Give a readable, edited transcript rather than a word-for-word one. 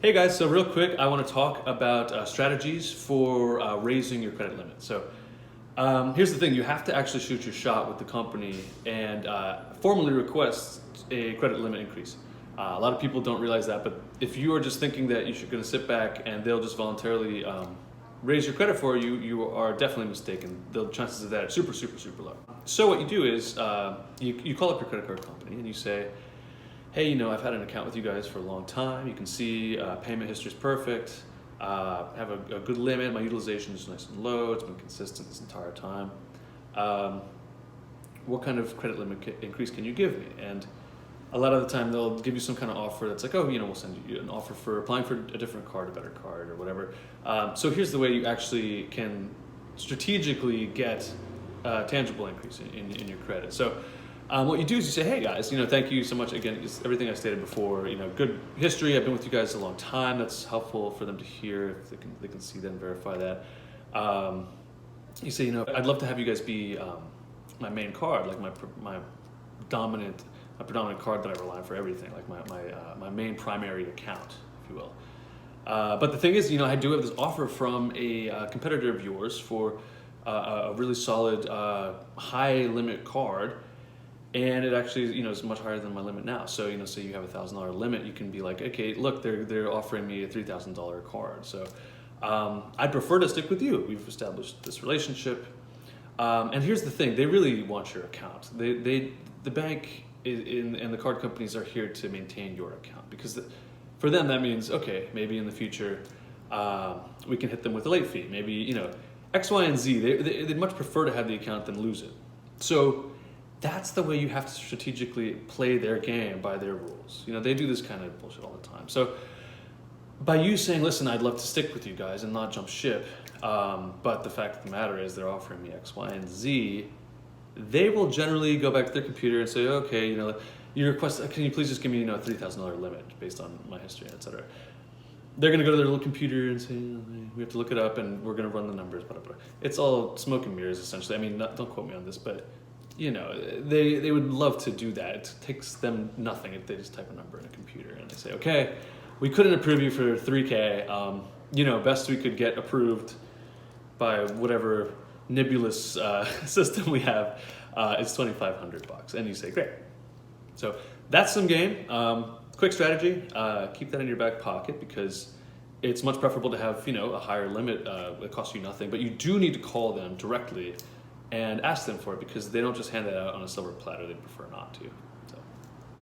Hey guys, so real quick, I want to talk about strategies for raising your credit limit. So here's the thing, you have to actually shoot your shot with the company and formally request a credit limit increase. A lot of people don't realize that, but if you are just thinking that you're going to sit back and they'll just voluntarily raise your credit for you, you are definitely mistaken. The chances of that are super, super, super low. So what you do is you call up your credit card company and you say, hey, I've had an account with you guys for a long time. You can see payment history is perfect. Have a good limit. My utilization is nice and low. It's been consistent this entire time. What kind of credit limit increase can you give me? And a lot of the time they'll give you some kind of offer that's like, oh, we'll send you an offer for applying for a different card, a better card or whatever. So here's the way you actually can strategically get a tangible increase in your credit. So what you do is you say, hey guys, thank you so much. Again, it's everything I stated before, good history. I've been with you guys a long time. That's helpful for them to hear if they can see that and verify that. You say, I'd love to have you guys be my main card, like my predominant card that I rely on for everything, like my main primary account, if you will. But the thing is, I do have this offer from a competitor of yours for a really solid high limit card. And it actually, is much higher than my limit now. So, say you have a $1,000 limit, you can be like, okay, look, they're offering me a $3,000 card. So, I'd prefer to stick with you. We've established this relationship. And here's the thing: they really want your account. The bank and the card companies are here to maintain your account because for them that means okay, maybe in the future we can hit them with a late fee. Maybe X, Y, and Z. They'd much prefer to have the account than lose it. So that's the way you have to strategically play their game by their rules. They do this kind of bullshit all the time. So by you saying, listen, I'd love to stick with you guys and not jump ship, but the fact of the matter is they're offering me X, Y, and Z, they will generally go back to their computer and say, okay, you request, can you please just give me a $3,000 limit based on my history, etc. They're going to go to their little computer and say, we have to look it up and we're going to run the numbers, blah, blah, blah. It's all smoke and mirrors, essentially. I mean, don't quote me on this, but they would love to do that. It takes them nothing if they just type a number in a computer and they say, okay, we couldn't approve you for $3K. Best we could get approved by whatever nebulous system we have is $2,500. And you say, great. So that's some game. Quick strategy. Keep that in your back pocket because it's much preferable to have a higher limit that costs you nothing. But you do need to call them directly and ask them for it because they don't just hand that out on a silver platter. They prefer not to.